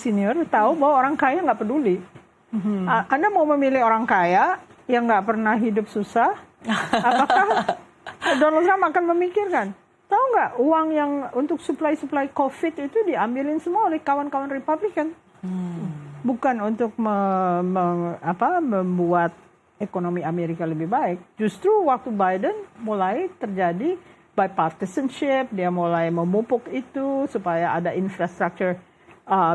senior tahu bahwa orang kaya nggak peduli. Anda mau memilih orang kaya yang nggak pernah hidup susah? Apakah Donald Trump akan memikirkan? Tahu nggak uang yang untuk supply COVID itu diambilin semua oleh kawan-kawan Republikan? Bukan untuk membuat ekonomi Amerika lebih baik. Justru waktu Biden mulai terjadi bipartisanship, dia mulai memupuk itu supaya ada infrastructure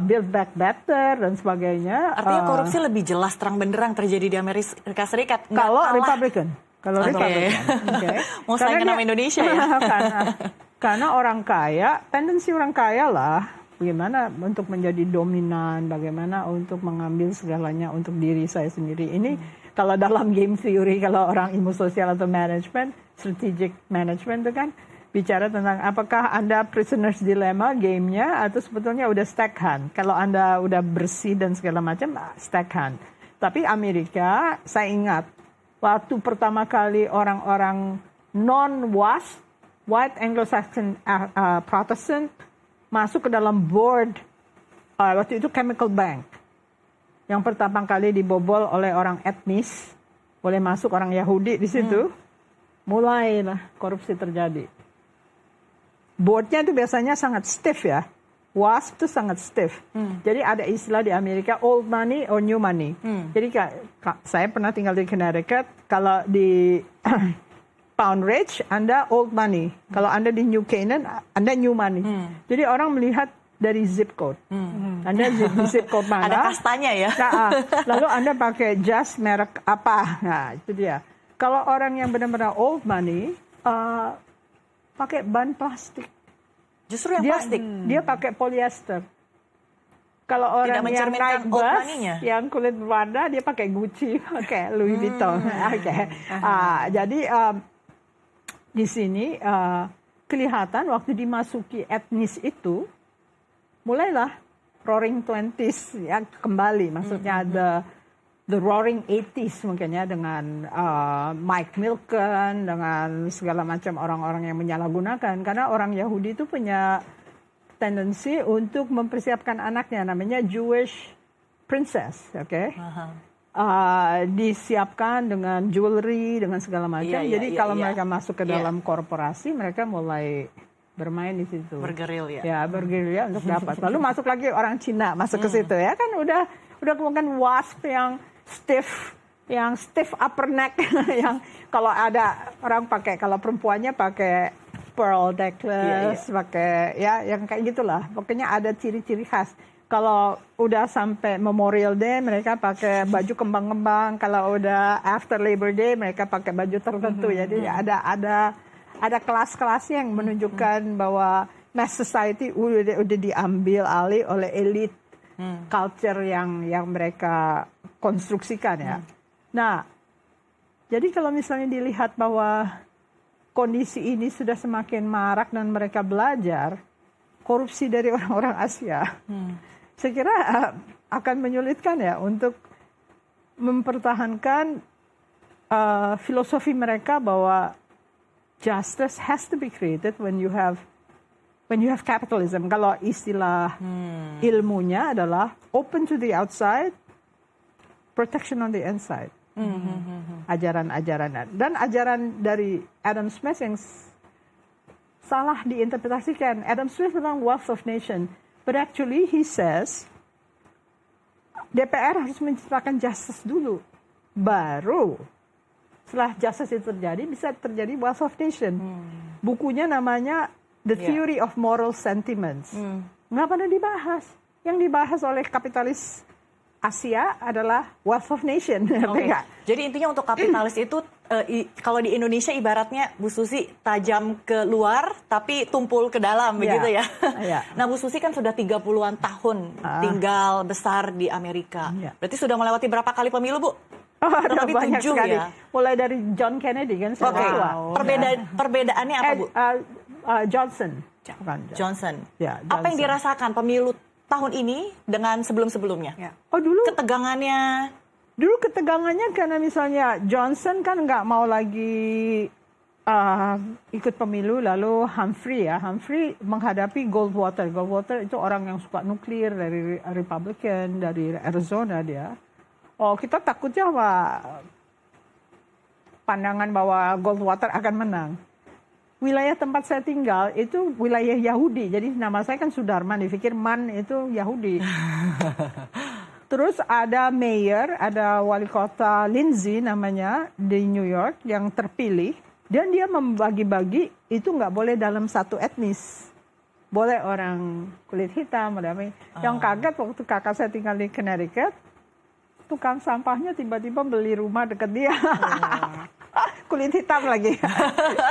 build back better dan sebagainya. Artinya korupsi lebih jelas terang benderang terjadi di Amerika Serikat. Kalau Republican. Okay. Mau saing nama Indonesia ya? Karena orang kaya, tendensi orang kaya lah, bagaimana untuk menjadi dominan, bagaimana untuk mengambil segalanya untuk diri saya sendiri. Ini kalau dalam game theory, kalau orang ilmu sosial atau management, strategic management itu kan bicara tentang apakah Anda prisoner's dilemma gamenya atau sebetulnya udah stack hand. Kalau Anda udah bersih dan segala macam, stack hand. Tapi Amerika, saya ingat, waktu pertama kali orang-orang non-WASP, White Anglo-Saxon Protestant, masuk ke dalam board, waktu itu Chemical Bank, yang pertama kali dibobol oleh orang etnis, boleh masuk orang Yahudi di situ, mulailah korupsi terjadi. Boardnya itu biasanya sangat stiff ya, WASP itu sangat stiff. Jadi ada istilah di Amerika, old money or new money. Jadi saya pernah tinggal di Connecticut, kalau di Pound Ridge, Anda old money. Kalau Anda di New Canaan, Anda new money. Jadi orang melihat dari zip code. Anda di zip code mana? Ada kastanya ya. Lalu Anda pakai jas merek apa? Nah, itu dia. Kalau orang yang benar-benar old money, pakai ban plastik. Justru yang plastik? Dia pakai polyester. Kalau orang yang naik bus, yang kulit berwarna, dia pakai Gucci, pakai Louis Vuitton. Jadi di sini kelihatan waktu dimasuki etnis itu, mulailah Roaring Twenties ya kembali. Maksudnya the Roaring 80s mungkin ya, dengan Mike Milken, dengan segala macam orang-orang yang menyalahgunakan. Karena orang Yahudi itu punya tendensi untuk mempersiapkan anaknya, namanya Jewish princess, oke? Disiapkan dengan jewelry, dengan segala macam. Jadi kalau mereka masuk ke dalam korporasi, mereka mulai bermain di situ. Bergeril ya? Ya, bergerilya untuk dapat. Lalu masuk lagi orang Cina masuk ke situ ya, kan udah bukan WASP yang stiff upper neck, yang kalau ada orang pakai, kalau perempuannya pakai pearl necklace, pakai ya yang kayak gitulah. Pokoknya ada ciri-ciri khas. Kalau udah sampai Memorial Day, mereka pakai baju kembang-kembang. Kalau udah after Labor Day, mereka pakai baju tertentu. Jadi ada kelas-kelasnya yang menunjukkan bahwa mass society udah diambil alih oleh elite culture yang mereka konstruksikan ya. Nah, jadi kalau misalnya dilihat bahwa kondisi ini sudah semakin marak dan mereka belajar korupsi dari orang-orang Asia, saya kira akan menyulitkan ya untuk mempertahankan filosofi mereka bahwa justice has to be created when you have capitalism. Kalau istilah ilmunya adalah open to the outside, protection on the inside. Ajaran-ajaran. Dan ajaran dari Adam Smith yang salah diinterpretasikan. Adam Smith bilang wealth of nation. But actually he says DPR harus menciptakan justice dulu. Baru setelah justice itu terjadi, bisa terjadi wealth of nation. Bukunya namanya The Theory of Moral Sentiments. Nggak pernah dibahas. Yang dibahas oleh kapitalis Asia adalah wealth of nation. Jadi intinya untuk kapitalis itu kalau di Indonesia ibaratnya Bu Susi tajam ke luar tapi tumpul ke dalam begitu ya. Nah Bu Susi kan sudah 30-an tahun tinggal besar di Amerika. Berarti sudah melewati berapa kali pemilu Bu? Lebih banyak 7 sekali. Ya. Mulai dari John Kennedy kan. Perbedaannya apa Bu? Johnson. Johnson. Ya, Johnson. Apa yang dirasakan pemilu tahun ini dengan sebelum-sebelumnya? Oh dulu ketegangannya karena misalnya Johnson kan nggak mau lagi ikut pemilu, lalu Humphrey menghadapi Goldwater. Goldwater itu orang yang suka nuklir dari Republican, dari Arizona dia. Oh, kita takutnya pandangan bahwa Goldwater akan menang. Wilayah tempat saya tinggal itu wilayah Yahudi. Jadi nama saya kan Sudarman, dipikir Man itu Yahudi. Terus ada mayor, ada wali kota Lindsay namanya di New York yang terpilih. Dan dia membagi-bagi itu nggak boleh dalam satu etnis. Boleh orang kulit hitam, ada yang kaget waktu kakak saya tinggal di Connecticut. Tukang sampahnya tiba-tiba beli rumah dekat dia. Kulit hitam lagi.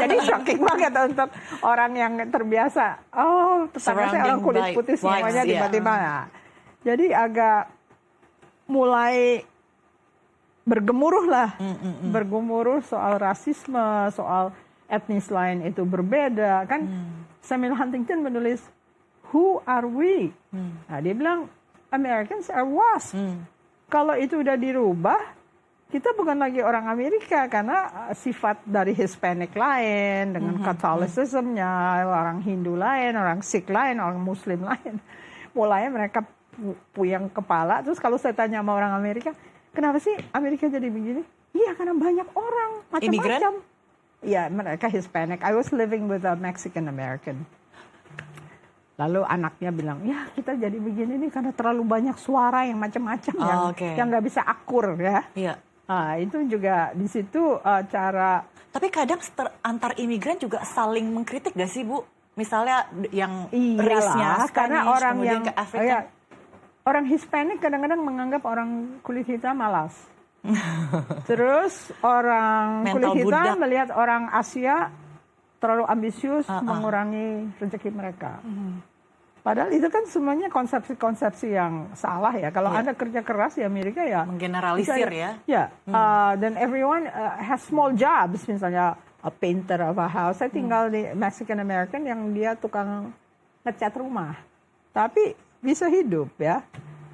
Jadi shocking banget untuk orang yang terbiasa. Oh, tetangga saya orang kulit putih semuanya tiba-tiba. Nah, jadi agak mulai bergemuruh lah. Bergemuruh soal rasisme, soal etnis lain itu berbeda. Kan Samuel Huntington menulis, "Who are we?" Nah, dia bilang, "Americans are wasps." Kalau itu udah dirubah, kita bukan lagi orang Amerika karena sifat dari Hispanic lain, dengan Catholicism-nya, orang Hindu lain, orang Sikh lain, orang Muslim lain. Mulai mereka puyeng kepala. Terus kalau saya tanya sama orang Amerika, kenapa sih Amerika jadi begini? Iya, karena banyak orang, macam-macam. Iya, mereka Hispanic. I was living with a Mexican American. Lalu anaknya bilang, ya kita jadi begini nih karena terlalu banyak suara yang macam-macam yang nggak bisa akur ya. Iya. Nah, itu juga di situ cara. Tapi kadang antar imigran juga saling mengkritik gak sih, Bu? Misalnya yang race-nya Spanish, karena orang yang ke Afrika. Orang Hispanic kadang-kadang menganggap orang kulit hitam malas. Terus orang Mental kulit hitam budak melihat orang Asia terlalu ambisius mengurangi rezeki mereka. Padahal itu kan semuanya konsepsi-konsepsi yang salah ya. Kalau Anda kerja keras di Amerika ya. Menggeneralisir ya. Ya, dan everyone has small jobs. Misalnya a painter of a house. Saya tinggal di Mexican American yang dia tukang ngecat rumah. Tapi bisa hidup ya.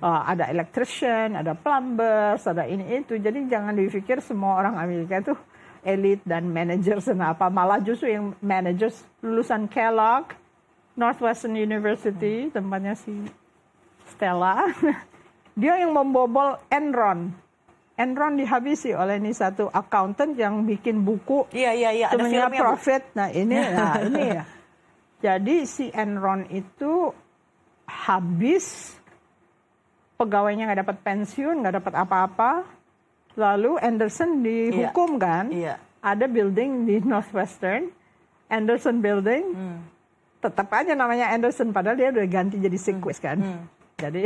Ada electrician, ada plumbers, ada ini itu. Jadi jangan dipikir semua orang Amerika itu elit dan managers dan apa. Malah justru yang managers lulusan Kellogg, Northwestern University, tempatnya si Stella. Dia yang membobol Enron. Enron dihabisi oleh ini satu accountant yang bikin buku. Iya. Ada filmnya filmnya, Profit. Bu. Nah ini ya. Jadi si Enron itu habis, pegawainya nggak dapat pensiun, nggak dapat apa-apa. Lalu Anderson dihukum kan. Iya. Ada building di Northwestern, Anderson Building. Tetap aja namanya Anderson, padahal dia udah ganti jadi Sequist kan. Jadi,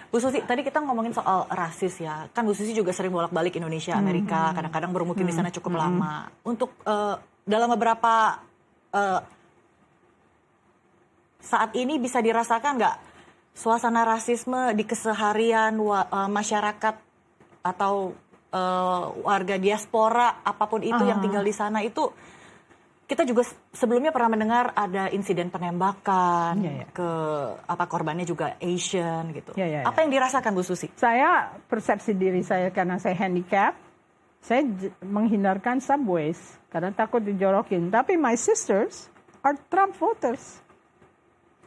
Bu Susi, tadi kita ngomongin soal rasis ya. Kan Bu Susi juga sering bolak-balik Indonesia, Amerika, kadang-kadang bermukim di sana cukup lama. Untuk dalam beberapa saat ini bisa dirasakan nggak suasana rasisme di keseharian masyarakat atau warga diaspora apapun itu yang tinggal di sana itu? Kita juga sebelumnya pernah mendengar ada insiden penembakan ke korbannya juga Asian gitu. Apa yang dirasakan Bu Susi? Saya persepsi diri saya karena saya handicap, saya menghindarkan subways karena takut dijorokin. Tapi my sisters are Trump voters.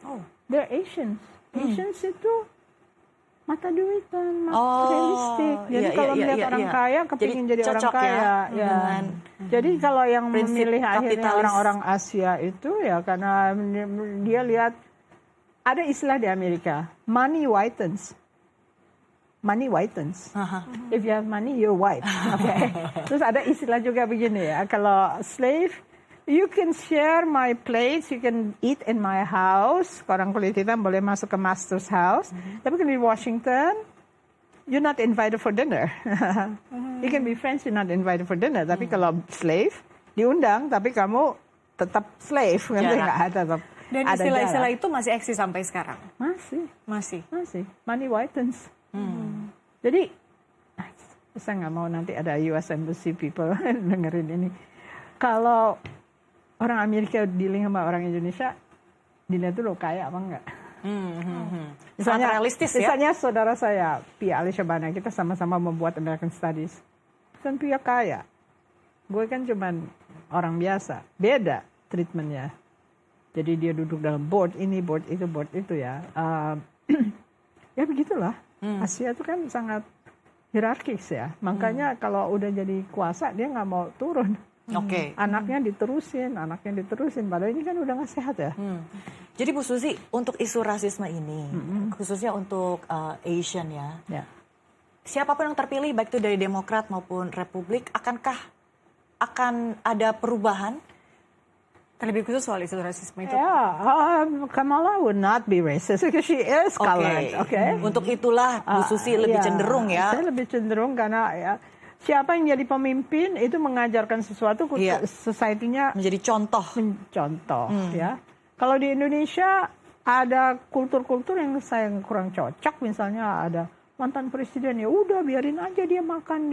Oh, they're Asians. Asians itu mata duitan, materialistik. Jadi kalau melihat orang kaya, kepingin jadi orang kaya. Ya. Jadi kalau yang memilih akhirnya orang-orang Asia itu ya karena dia lihat, ada istilah di Amerika, money whitens. Money whitens. If you have money, you're white. Okay. Terus ada istilah juga begini ya, kalau slave, you can share my plates, you can eat in my house. Orang kulit hitam boleh masuk ke master's house. Tapi kalau di Washington, you're not invited for dinner. You can be friends, you're not invited for dinner. Tapi kalau slave, diundang, tapi kamu tetap slave. Tetap dan istilah-istilah itu masih eksis sampai sekarang? Masih. Money whitens. Jadi, saya nggak mau nanti ada US Embassy people dengerin ini. Kalau orang Amerika dealing sama orang Indonesia, dilihat dulu kaya apa enggak. Misalnya realistis ya. Misalnya saudara saya, Pia Alisha Bana, kita sama-sama membuat American Studies. Kan Pia kaya. gue kan cuman orang biasa, beda treatmentnya. Jadi dia duduk dalam board ini, board itu ya. Ya begitulah. Asia itu kan sangat hierarkis ya. Makanya kalau udah jadi kuasa dia nggak mau turun. Oke. Anaknya diterusin. Padahal ini kan udah nggak sehat ya. Jadi Bu Susi, untuk isu rasisme ini, khususnya untuk Asian ya, siapapun yang terpilih, baik itu dari Demokrat maupun Republik, akankah akan ada perubahan? Terlebih khusus soal isu rasisme itu. Kamala would not be racist because she is colored. Okay. Untuk itulah Bu Susi lebih cenderung ya. Saya lebih cenderung karena ya, siapa yang jadi pemimpin itu mengajarkan sesuatu ke society-nya menjadi contoh. Ya. Kalau di Indonesia ada kultur-kultur yang saya kurang cocok, misalnya ada mantan presiden, ya udah biarin aja dia makan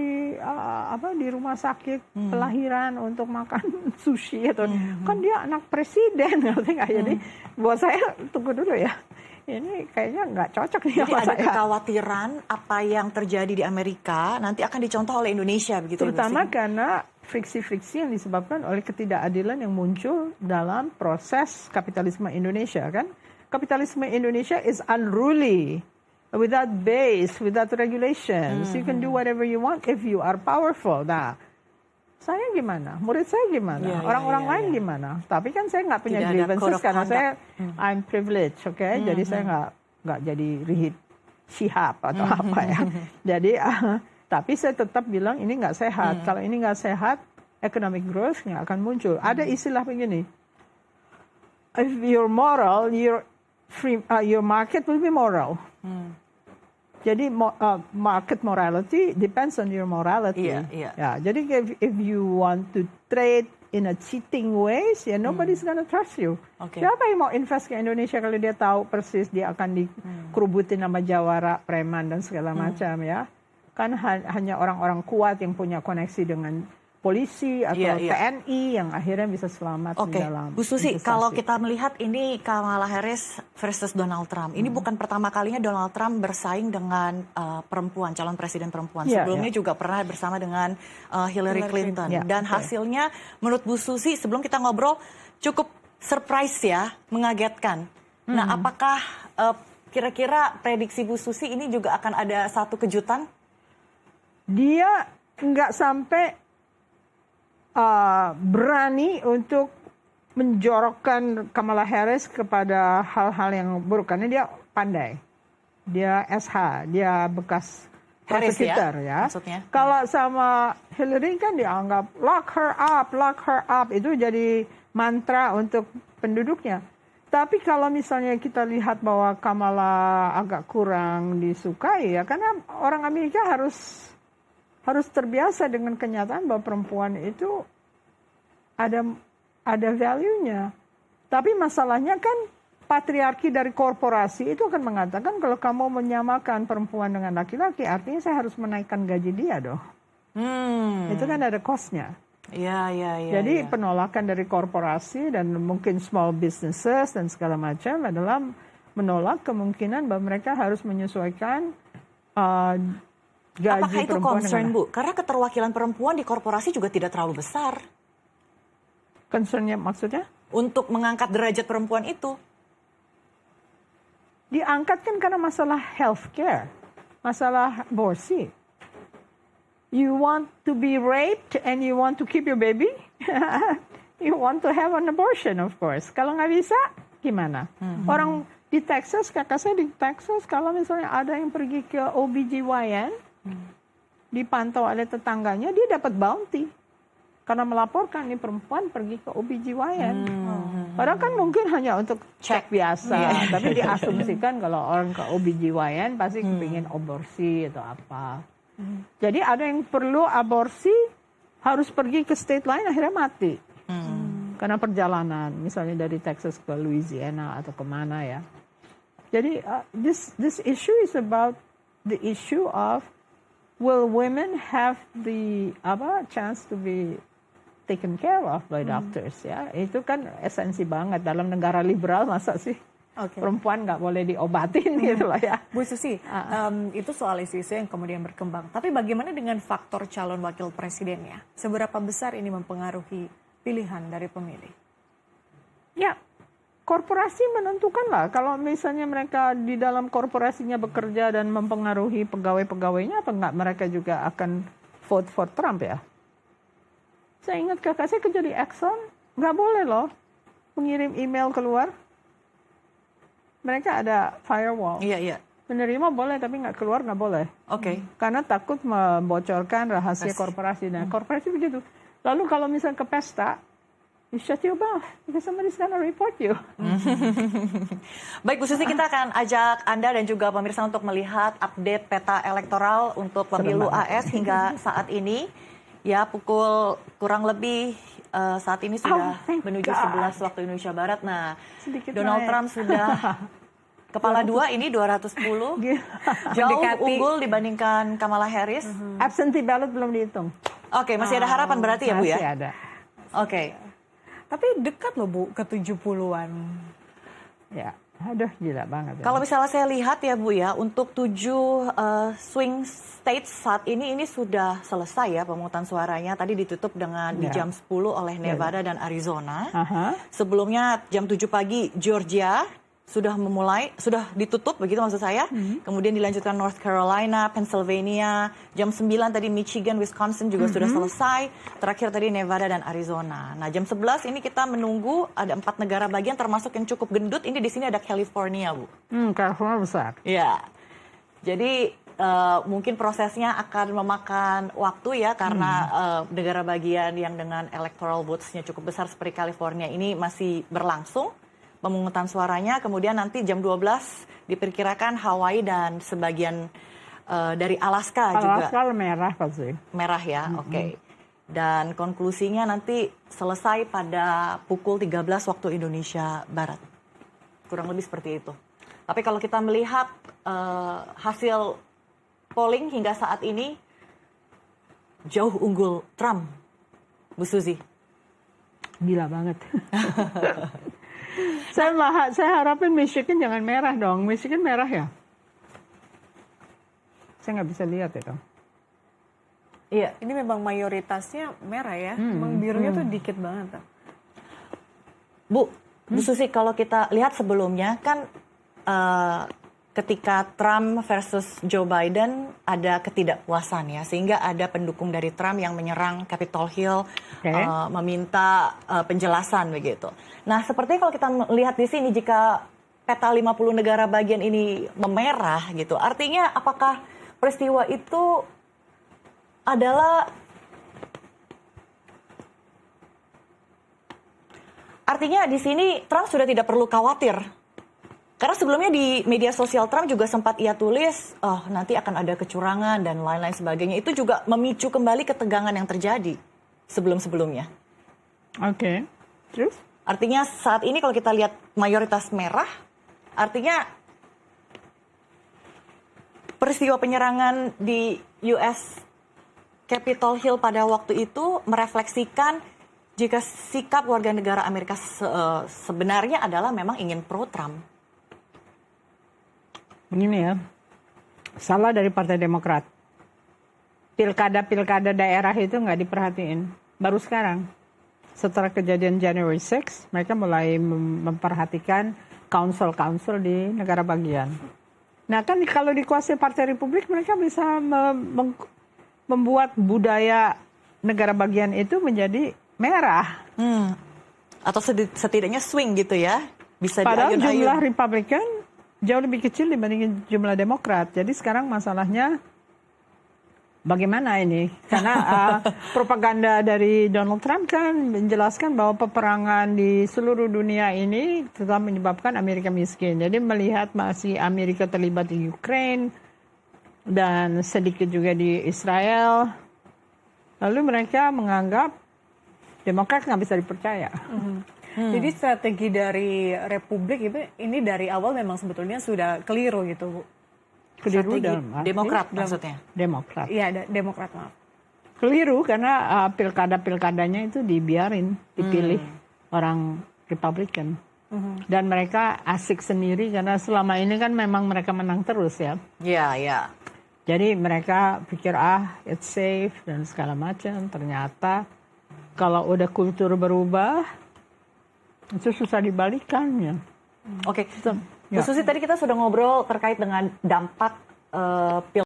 di rumah sakit pelahiran untuk makan sushi atau kan dia anak presiden, ngerti nggak? Jadi buat saya tunggu dulu ya, ini kayaknya nggak cocok nih. Jadi ada kekhawatiran apa yang terjadi di Amerika nanti akan dicontoh oleh Indonesia begitu? Terutama karena friksi-friksi yang disebabkan oleh ketidakadilan yang muncul dalam proses kapitalisme Indonesia kan. Kapitalisme Indonesia is unruly. Without base, without regulations, you can do whatever you want if you are powerful. Nah, saya gimana? Murid saya gimana? Orang-orang lain gimana? Tapi kan saya nggak punya grievances karena saya I'm privileged, okay? Jadi saya nggak jadi Rizik Syihab atau apa ya. Jadi tapi saya tetap bilang ini nggak sehat. Kalau ini nggak sehat, economic growth nggak akan muncul. Ada istilah begini. If you're moral, your market will be moral. Jadi market morality depends on your morality. Ya, jadi if you want to trade in a cheating ways, ya nobody's gonna trust you. Siapa yang mau invest ke Indonesia kalau dia tahu persis dia akan dikerubutin sama jawara, preman dan segala macam ya? Kan hanya orang-orang kuat yang punya koneksi dengan polisi atau TNI yang akhirnya bisa selamat di dalam. Bu Susi, kalau kita melihat ini Kamala Harris versus Donald Trump, ini bukan pertama kalinya Donald Trump bersaing dengan perempuan, calon presiden perempuan. Sebelumnya juga pernah bersama dengan Hillary Clinton. Dan hasilnya menurut Bu Susi, sebelum kita ngobrol, cukup surprise ya, mengagetkan. Nah, apakah kira-kira prediksi Bu Susi ini juga akan ada satu kejutan? Dia nggak sampai berani untuk menjorokkan Kamala Harris kepada hal-hal yang buruk karena dia pandai, dia SH, dia bekas prosecutor ya. Kalau sama Hillary kan dianggap lock her up itu jadi mantra untuk penduduknya. Tapi kalau misalnya kita lihat bahwa Kamala agak kurang disukai ya karena orang Amerika harus terbiasa dengan kenyataan bahwa perempuan itu ada value-nya. Tapi masalahnya kan patriarki dari korporasi itu akan mengatakan kalau kamu menyamakan perempuan dengan laki-laki, artinya saya harus menaikkan gaji dia dong. Itu kan ada cost-nya. Jadi penolakan dari korporasi dan mungkin small businesses dan segala macam adalah menolak kemungkinan bahwa mereka harus menyesuaikan gaji. Apakah itu concern, dengan... Bu? Karena keterwakilan perempuan di korporasi juga tidak terlalu besar. Concernnya maksudnya? Untuk mengangkat derajat perempuan itu. Diangkat kan karena masalah healthcare, masalah aborsi. You want to be raped and you want to keep your baby? You want to have an abortion, of course. Kalau nggak bisa, gimana? Orang di Texas, kakak saya di Texas, kalau misalnya ada yang pergi ke OBGYN, dipantau oleh tetangganya, dia dapat bounty. Karena melaporkan nih perempuan pergi ke OBGYN. Padahal kan mungkin hanya untuk cek biasa. Tapi diasumsikan kalau orang ke OBGYN pasti kepingin aborsi atau apa. Jadi ada yang perlu aborsi, harus pergi ke state lain akhirnya mati. Karena perjalanan, misalnya dari Texas ke Louisiana atau kemana ya. Jadi this issue is about the issue of will women have the chance to be taken care of by doctors ya. Itu kan esensi banget dalam negara liberal, masa sih perempuan nggak boleh diobatin gitu loh ya. Bu Susi, itu soal isu-isu yang kemudian berkembang. Tapi bagaimana dengan faktor calon wakil presidennya? Seberapa besar ini mempengaruhi pilihan dari pemilih? Ya, korporasi menentukan lah. Kalau misalnya mereka di dalam korporasinya bekerja dan mempengaruhi pegawai-pegawainya, apa nggak mereka juga akan vote for Trump ya? Saya ingat kakak saya kerja di Exxon, nggak boleh loh mengirim email keluar. Mereka ada firewall. Iya. Menerima boleh, tapi nggak keluar nggak boleh. Oke. Karena takut membocorkan rahasia korporasi. Nah, korporasi begitu. Lalu kalau misalnya ke pesta, you shut your mouth because somebody's gonna report you. Baik Bu Susi, kita akan ajak Anda dan juga pemirsa untuk melihat update peta elektoral untuk pemilu AS hingga saat ini. Ya, pukul kurang lebih saat ini sudah menuju 11 waktu Indonesia Barat. Nah, Sedikit Donald naik. Trump sudah kepala 2 ini 210. Jauh unggul dibandingkan Kamala Harris. Absentee ballot belum dihitung. Oke, masih ada harapan berarti ya Bu ya? Masih ada. Oke. Tapi dekat loh Bu ke 70-an. Ya, aduh gila banget. Kalau misalnya saya lihat ya Bu ya, untuk 7 swing states saat ini sudah selesai ya pemungutan suaranya. Tadi ditutup dengan di jam 10 oleh Nevada dan Arizona. Sebelumnya jam 7 pagi Georgia sudah ditutup begitu maksud saya. Kemudian dilanjutkan North Carolina, Pennsylvania, jam 9 tadi Michigan, Wisconsin juga sudah selesai. Terakhir tadi Nevada dan Arizona. Nah, jam 11 ini kita menunggu ada 4 negara bagian termasuk yang cukup gendut. Ini di sini ada California, Bu. California besar. Ya. Jadi mungkin prosesnya akan memakan waktu ya karena negara bagian yang dengan electoral votes-nya cukup besar seperti California ini masih berlangsung pemungutan suaranya. Kemudian nanti jam 12 diperkirakan Hawaii dan sebagian dari Alaska juga. Alaska merah pasti. Merah ya, oke. Dan konklusinya nanti selesai pada pukul 13 waktu Indonesia Barat. Kurang lebih seperti itu. Tapi kalau kita melihat hasil polling hingga saat ini, jauh unggul Trump, Bu Susi. Gila banget. Saya harapin Michigan jangan merah dong. Michigan merah ya? Saya nggak bisa lihat itu. Iya, ini memang mayoritasnya merah ya. Memang birunya tuh dikit banget. Bu Susi, kalau kita lihat sebelumnya kan ketika Trump versus Joe Biden ada ketidakpuasan ya, sehingga ada pendukung dari Trump yang menyerang Capitol Hill, meminta penjelasan begitu. Nah, sepertinya kalau kita melihat di sini jika peta 50 negara bagian ini memerah gitu, artinya apakah peristiwa itu adalah artinya di sini Trump sudah tidak perlu khawatir. Karena sebelumnya di media sosial Trump juga sempat ia tulis, nanti akan ada kecurangan dan lain-lain sebagainya. Itu juga memicu kembali ketegangan yang terjadi sebelum-sebelumnya. Oke. Terus? Artinya saat ini kalau kita lihat mayoritas merah, artinya peristiwa penyerangan di US Capitol Hill pada waktu itu merefleksikan jika sikap warga negara Amerika sebenarnya adalah memang ingin pro-Trump. Begini ya, salah dari Partai Demokrat. Pilkada daerah itu nggak diperhatiin. Baru sekarang, setelah kejadian January 6, mereka mulai memperhatikan council di negara bagian. Nah kan kalau dikuasai Partai Republik, mereka bisa membuat budaya negara bagian itu menjadi merah. Atau setidaknya swing gitu ya. Bisa padahal diayun-ayun. jumlah Republikan jauh lebih kecil dibandingin jumlah Demokrat. Jadi sekarang masalahnya bagaimana ini? Karena propaganda dari Donald Trump kan menjelaskan bahwa peperangan di seluruh dunia ini telah menyebabkan Amerika miskin. Jadi melihat masih Amerika terlibat di Ukraine dan sedikit juga di Israel. Lalu mereka menganggap Demokrat nggak bisa dipercaya. Jadi strategi dari Republik itu ini dari awal memang sebetulnya sudah keliru gitu, Bu. Keliru Strategi dalam arti Demokrat maksudnya. Demokrat. Iya, Demokrat, maaf. Keliru karena pilkadanya itu dibiarin, dipilih orang Republikan. Dan mereka asik sendiri karena selama ini kan memang mereka menang terus ya. Iya, iya. Jadi mereka pikir it's safe dan segala macam. Ternyata kalau udah kultur berubah itu susah dibalikannya. Oke. Ya. Bu Susi, tadi kita sudah ngobrol terkait dengan dampak